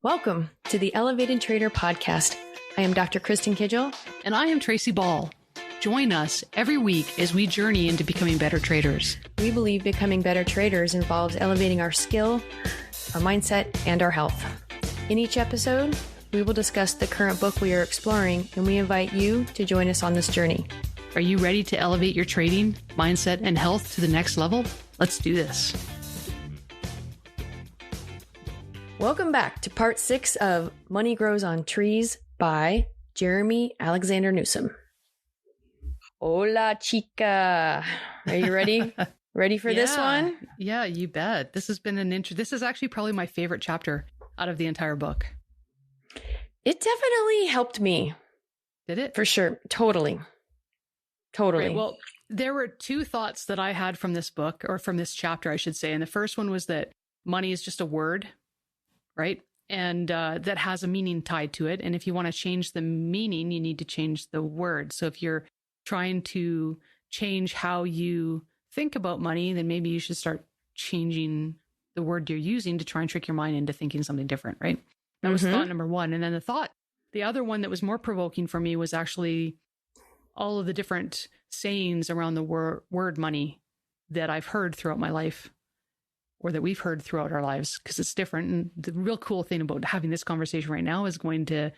Welcome to the Elevated Trader Podcast. I am Dr. Kristin Kidgel. And I am Tracy Ball. Join us every week as we journey into becoming better traders. We believe becoming better traders involves elevating our skill, our mindset, and our health. In each episode, we will discuss the current book we are exploring, and we invite you to join us on this journey. Are you ready to elevate your trading, mindset, and health to the next level? Let's do this. Welcome back to part 6 of Money Grows on Trees by Jerremy Alexander Newsome. Hola, chica. Are you ready? Ready for this one? Yeah, you bet. This has been this is actually probably my favorite chapter out of the entire book. It definitely helped me. Did it? For sure. Totally. Right, well, there were two thoughts that I had from this book, or from this chapter, I should say. And the first one was that money is just a word, right? And that has a meaning tied to it. And if you want to change the meaning, you need to change the word. So if you're trying to change how you think about money, then maybe you should start changing the word you're using to try and trick your mind into thinking something different, right? That was thought number one. And then the other one that was more provoking for me was actually all of the different sayings around the word money that I've heard throughout my life, or that we've heard throughout our lives, because it's different. And the real cool thing about having this conversation right now is going to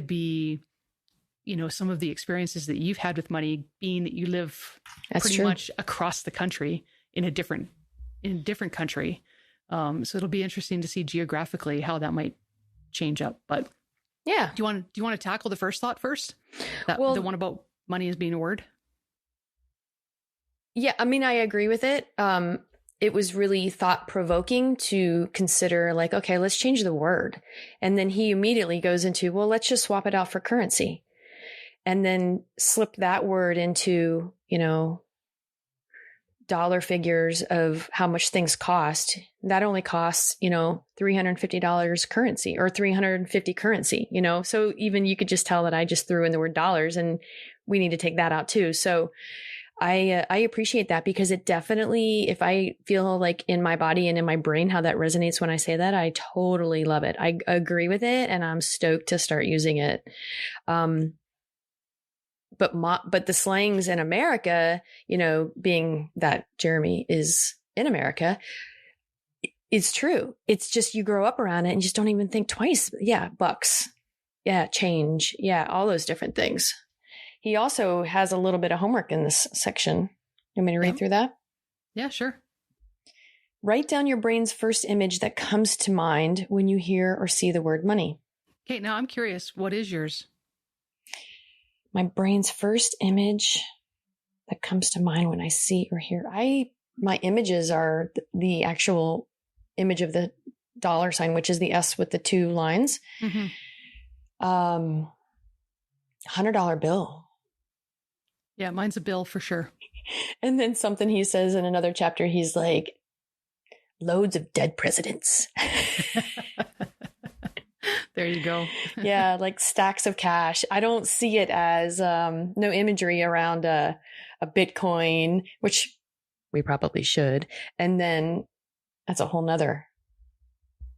be, you know, some of the experiences that you've had with money, being that you live pretty much across the country in a different country. So it'll be interesting to see geographically how that might change up. But yeah, do you want to tackle the first thought first? The one about money as being a word? Yeah, I mean, I agree with it. It was really thought-provoking to consider, like, okay, let's change the word. And then he immediately goes into, well, let's just swap it out for currency. And then slip that word into, you know, dollar figures of how much things cost. That only costs, you know, $350 currency, or 350 currency, you know? So even you could just tell that I just threw in the word dollars, and we need to take that out too. So I appreciate that, because it definitely, if I feel like in my body and in my brain how that resonates when I say that, I totally love it. I agree with it, and I'm stoked to start using it. But the slangs in America, you know, being that Jerremy is in America, it's true. It's just, you grow up around it and just don't even think twice. Yeah. Bucks. Yeah. Change. Yeah. All those different things. He also has a little bit of homework in this section. You want me to read through that? Yeah, sure. Write down your brain's first image that comes to mind when you hear or see the word money. Okay. Now I'm curious. What is yours? My brain's first image that comes to mind when I see or hear. My images are the actual image of the dollar sign, which is the S with the two lines. $100 bill. Yeah, mine's a bill for sure. And then something he says in another chapter, he's like, loads of dead presidents. There you go. Yeah, like stacks of cash. I don't see it as no imagery around a Bitcoin, which we probably should. And then that's a whole nother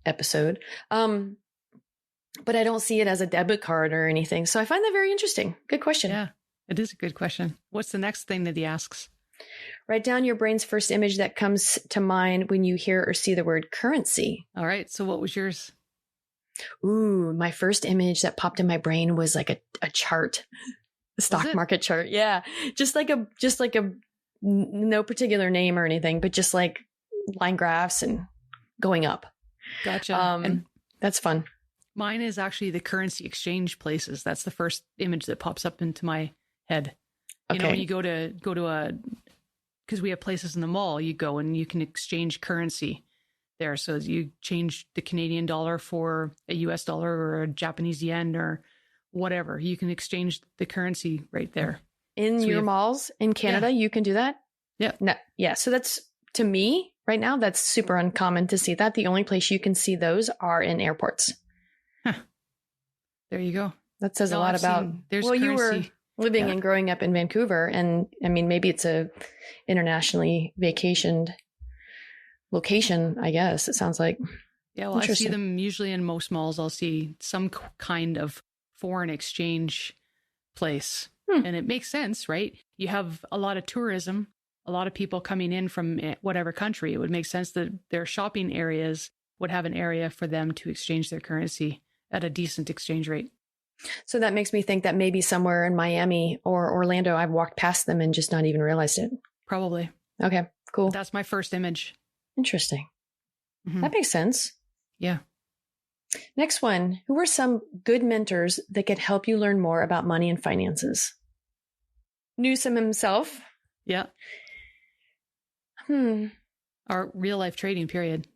episode. But I don't see it as a debit card or anything. So I find that very interesting. Good question. Yeah, it is a good question. What's the next thing that he asks? Write down your brain's first image that comes to mind when you hear or see the word currency. All right. So what was yours? Ooh, my first image that popped in my brain was like a chart, a stock market chart. Yeah. Just like a no particular name or anything, but just like line graphs and going up. Gotcha. And that's fun. Mine is actually the currency exchange places. That's the first image that pops up into my head. You know, when you go to because we have places in the mall, you go and you can exchange currency there. So you change the Canadian dollar for a US dollar or a Japanese yen or whatever. You can exchange the currency right there. In your malls in Canada, you can do that? Yeah. No, yeah. So that's, to me, right now, that's super uncommon to see that. The only place you can see those are in airports. Huh. There you go. That says a lot about, you were living and growing up in Vancouver, and I mean, maybe it's a internationally vacationed location, I guess it sounds like. Yeah, well, I see them usually in most malls. I'll see some kind of foreign exchange place. And it makes sense, right? You have a lot of tourism, a lot of people coming in from whatever country. It would make sense that their shopping areas would have an area for them to exchange their currency at a decent exchange rate. So that makes me think that maybe somewhere in Miami or Orlando, I've walked past them and just not even realized it. Probably. Okay, cool. That's my first image. Interesting. That makes sense. Yeah. Next one. Who are some good mentors that could help you learn more about money and finances? Newsome himself. Yeah. Our real life trading period.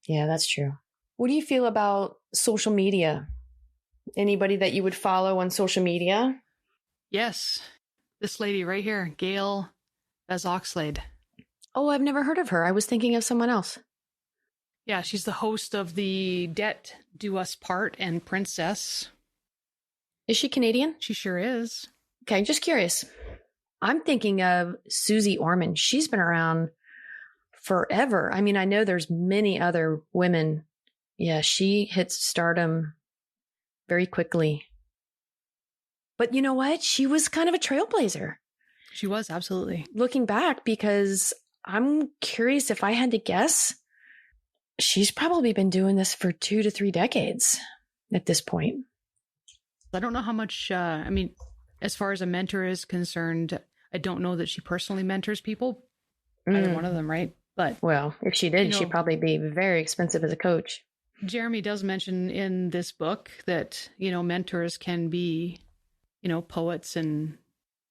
Yeah, that's true. What do you feel about social media? Anybody that you would follow on social media? Yes. This lady right here, Gail Oxlade. Oh, I've never heard of her. I was thinking of someone else. Yeah, she's the host of the Debt Do Us Part and Princess. Is she Canadian? She sure is. Okay, just curious. I'm thinking of Susie Orman. She's been around forever. I mean, I know there's many other women. Yeah, she hit stardom very quickly. But you know what? She was kind of a trailblazer. She was, absolutely. Looking back, because I'm curious, if I had to guess, she's probably been doing this for 2 to 3 decades at this point. I don't know how much, as far as a mentor is concerned, I don't know that she personally mentors people. Either one of them, right? But well, if she did, she'd probably be very expensive as a coach. Jerremy does mention in this book that, mentors can be, poets and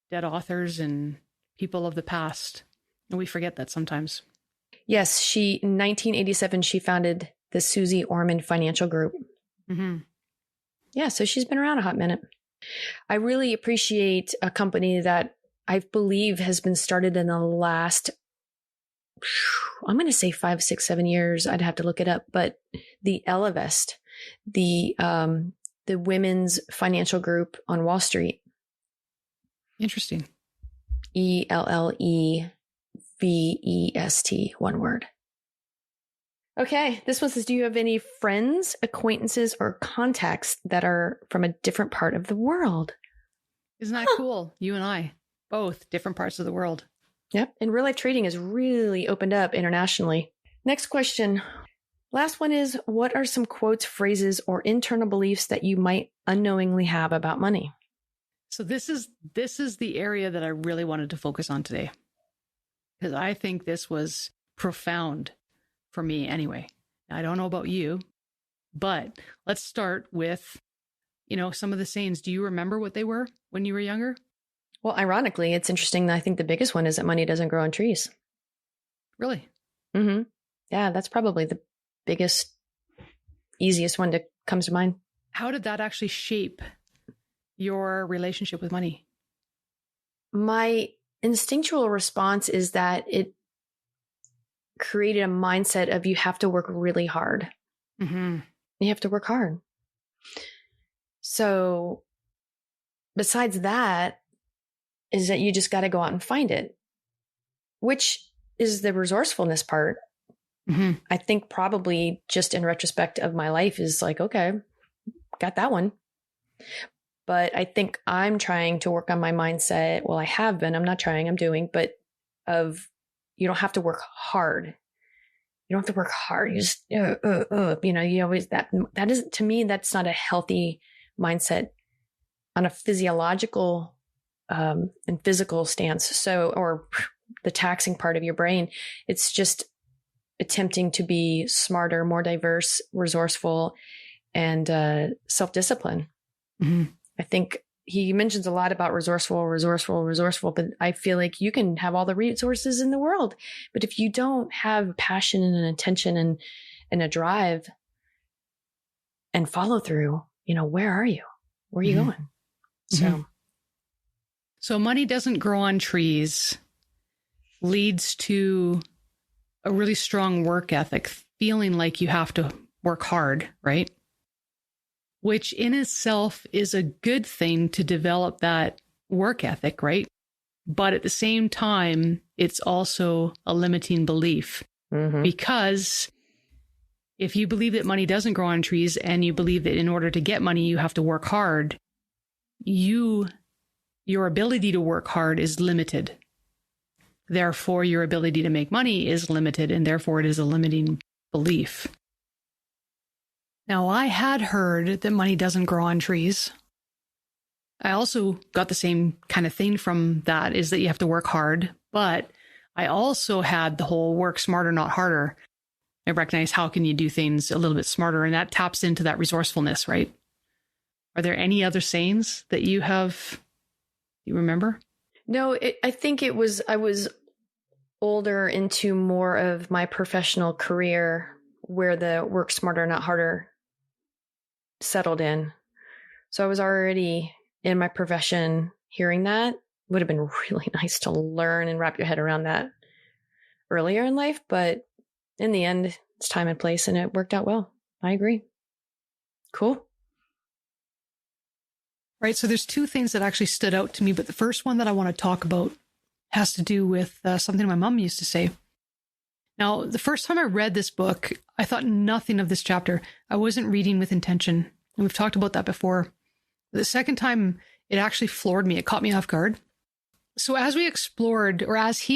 dead authors and people of the past. And we forget that sometimes. Yes, in 1987, she founded the Susie Orman Financial Group. Yeah, so she's been around a hot minute. I really appreciate a company that I believe has been started in the last, I'm going to say 5, 6, 7 years. I'd have to look it up, but the Ellevest, the women's financial group on Wall Street. Interesting. ELLEVEST, one word. Okay, this one says, do you have any friends, acquaintances, or contacts that are from a different part of the world? Isn't that cool? You and I, both different parts of the world. Yep. And real life trading has really opened up internationally. Next question. Last one is, what are some quotes, phrases, or internal beliefs that you might unknowingly have about money? So this is the area that I really wanted to focus on today, because I think this was profound for me anyway. I don't know about you, but let's start with, some of the sayings. Do you remember what they were when you were younger? Well, ironically, it's interesting that I think the biggest one is that money doesn't grow on trees. Really? Mm-hmm. Yeah, that's probably the biggest, easiest one that comes to mind. How did that actually shape your relationship with money? My instinctual response is that it created a mindset of you have to work really hard. You have to work hard. So besides that, is that you just got to go out and find it, which is the resourcefulness part. I think probably just in retrospect of my life is like, okay, got that one. But I think I'm trying to work on my mindset. Well, I have been, I'm not trying, I'm doing, but of you don't have to work hard. You don't have to work hard. You just, you always, that is, to me, that's not a healthy mindset on a physiological and physical stance. So, or the taxing part of your brain, it's just attempting to be smarter, more diverse, resourceful, and self-discipline. I think he mentions a lot about resourceful, but I feel like you can have all the resources in the world, but if you don't have passion and an intention and a drive and follow through, where are you? Where are you going? So money doesn't grow on trees leads to a really strong work ethic, feeling like you have to work hard, right? Which in itself is a good thing to develop that work ethic, right? But at the same time, it's also a limiting belief because if you believe that money doesn't grow on trees and you believe that in order to get money, you have to work hard, your ability to work hard is limited. Therefore, your ability to make money is limited, and therefore it is a limiting belief. Now, I had heard that money doesn't grow on trees. I also got the same kind of thing from that, is that you have to work hard. But I also had the whole work smarter, not harder. I recognize how can you do things a little bit smarter, and that taps into that resourcefulness, right? Are there any other sayings that you remember? No, I think I was older into more of my professional career where the work smarter, not harder settled in. So I was already in my profession hearing that. Would have been really nice to learn and wrap your head around that earlier in life, but in the end, it's time and place, and it worked out well. I agree. Cool. Right. So there's two things that actually stood out to me, but the first one that I want to talk about has to do with something my mom used to say. Now, the first time I read this book, I thought nothing of this chapter. I wasn't reading with intention. And we've talked about that before. The second time, it actually floored me. It caught me off guard. So as he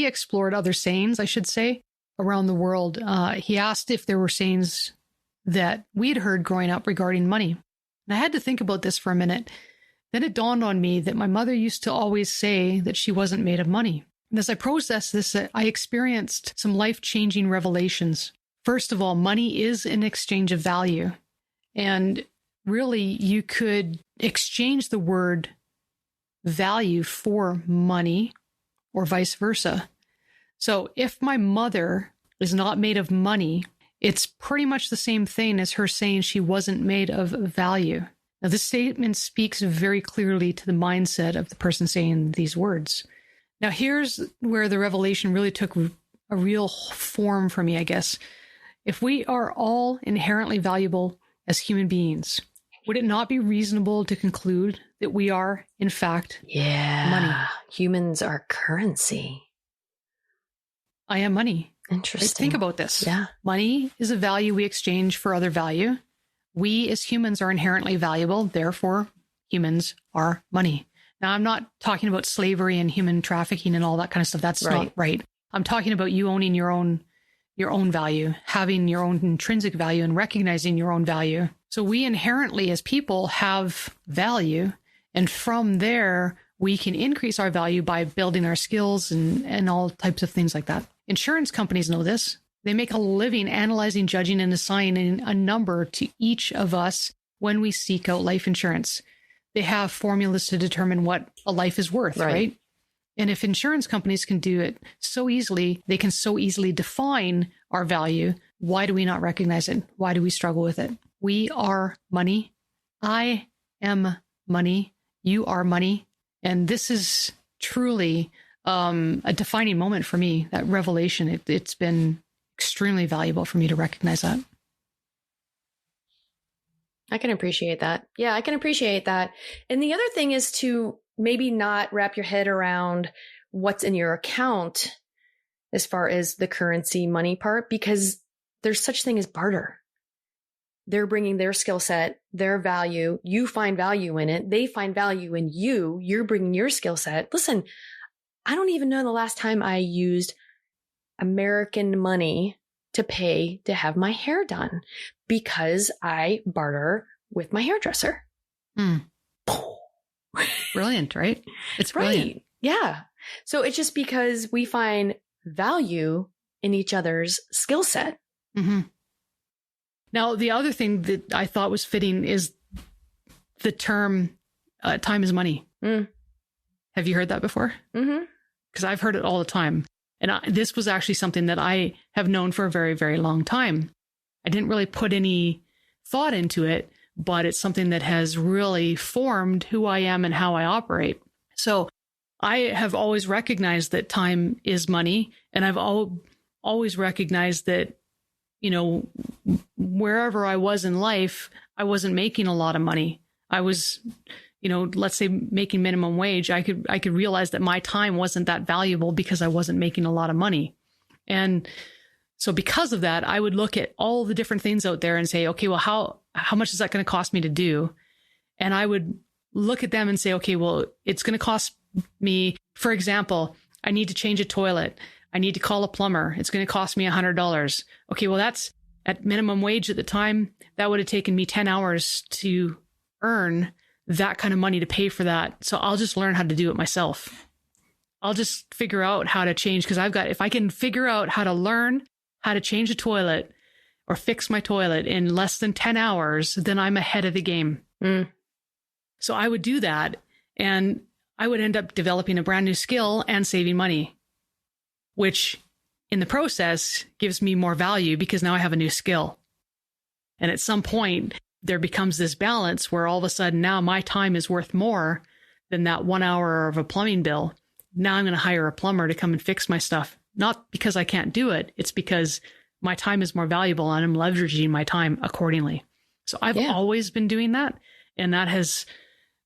explored other sayings, I should say, around the world, he asked if there were sayings that we'd heard growing up regarding money. And I had to think about this for a minute. Then it dawned on me that my mother used to always say that she wasn't made of money. And as I processed this, I experienced some life-changing revelations. First of all, money is an exchange of value. And really, you could exchange the word value for money or vice versa. So if my mother is not made of money, it's pretty much the same thing as her saying she wasn't made of value. Now, this statement speaks very clearly to the mindset of the person saying these words. Now, here's where the revelation really took a real form for me, I guess. If we are all inherently valuable as human beings, would it not be reasonable to conclude that we are, in fact, money? Humans are currency. I am money. Interesting. Right? Think about this. Yeah. Money is a value we exchange for other value. We as humans are inherently valuable. Therefore, humans are money. Now, I'm not talking about slavery and human trafficking and all that kind of stuff. That's not right. I'm talking about you owning your own value, having your own intrinsic value and recognizing your own value. So we inherently as people have value. And from there, we can increase our value by building our skills and all types of things like that. Insurance companies know this. They make a living analyzing, judging, and assigning a number to each of us when we seek out life insurance. They have formulas to determine what a life is worth, right? And if insurance companies can do it so easily, they can so easily define our value. Why do we not recognize it? Why do we struggle with it? We are money. I am money. You are money. And this is truly a defining moment for me, that revelation. It's been extremely valuable for me to recognize that. I can appreciate that. Yeah, I can appreciate that. And the other thing is to maybe not wrap your head around what's in your account as far as the currency money part, because there's such thing as barter. They're bringing their skill set, their value. You find value in it. They find value in you. You're bringing your skill set. Listen, I don't even know the last time I used American money to pay to have my hair done, because I barter with my hairdresser. Brilliant, right? It's brilliant. Right. Yeah. So it's just because we find value in each other's skill set. Mm-hmm. Now, the other thing that I thought was fitting is the term time is money. Have you heard that before? Mm-hmm. Because I've heard it all the time. And this was actually something that I have known for a very, very long time. I didn't really put any thought into it, but it's something that has really formed who I am and how I operate. So I have always recognized that time is money. And I've always recognized that, you know, wherever I was in life, I wasn't making a lot of money. I was, you know, let's say making minimum wage. I could realize that my time wasn't that valuable because I wasn't making a lot of money. And So because of that, I would look at all the different things out there and say, okay, well, how much is that going to cost me to do? And I would look at them and say, okay, well, it's going to cost me, for example, I need to change a toilet. I need to call a plumber. It's going to cost me $100. Okay, well, that's at minimum wage at the time. That would have taken me 10 hours to earn that kind of money to pay for that. So I'll just learn how to do it myself. I'll just figure out how to change, because if I can figure out how to learn how to change a toilet or fix my toilet in less than 10 hours, then I'm ahead of the game. So I would do that, and I would end up developing a brand new skill and saving money, which in the process gives me more value because now I have a new skill. And at some point, there becomes this balance where all of a sudden now my time is worth more than that 1 hour of a plumbing bill. Now I'm going to hire a plumber to come and fix my stuff. Not because I can't do it. It's because my time is more valuable and I'm leveraging my time accordingly. So I've always been doing that. And that has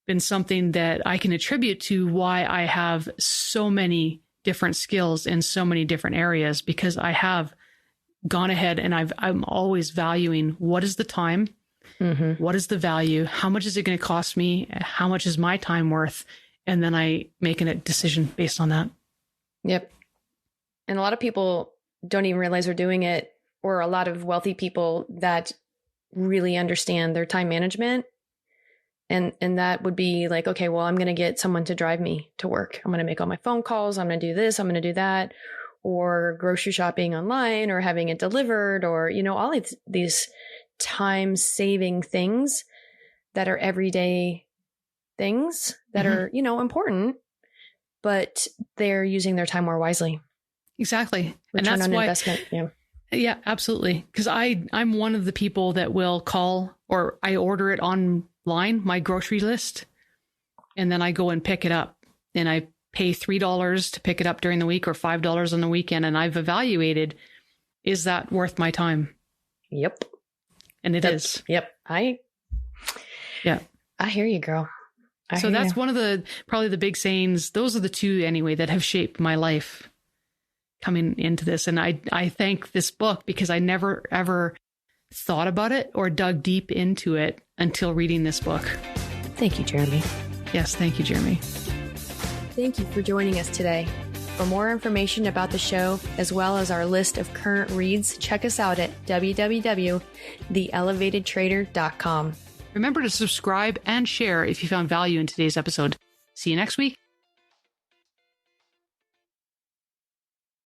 been something that I can attribute to why I have so many different skills in so many different areas, because I have gone ahead and I'm always valuing what is the time, what is the value, how much is it going to cost me, how much is my time worth, and then I make a decision based on that. Yep. And a lot of people don't even realize they're doing it, or a lot of wealthy people that really understand their time management. And that would be like, okay, well, I'm going to get someone to drive me to work. I'm going to make all my phone calls. I'm going to do this. I'm going to do that. Or grocery shopping online, or having it delivered, or, all of these time saving things that are everyday things that are, important, but they're using their time more wisely. Exactly. Return and that's on why, investment. Yeah, absolutely. Because I'm one of the people that will call, or I order it online, my grocery list, and then I go and pick it up, and I pay $3 to pick it up during the week, or $5 on the weekend. And I've evaluated, is that worth my time? Yep. And it is. Yep. I hear you, girl. So that's one of probably the big sayings. Those are the two anyway that have shaped my life coming into this. And I thank this book, because I never ever thought about it or dug deep into it until reading this book. Thank you, Jerremy. Yes, thank you, Jerremy. Thank you for joining us today. For more information about the show, as well as our list of current reads, check us out at www.theelevatedtrader.com. Remember to subscribe and share if you found value in today's episode. See you next week.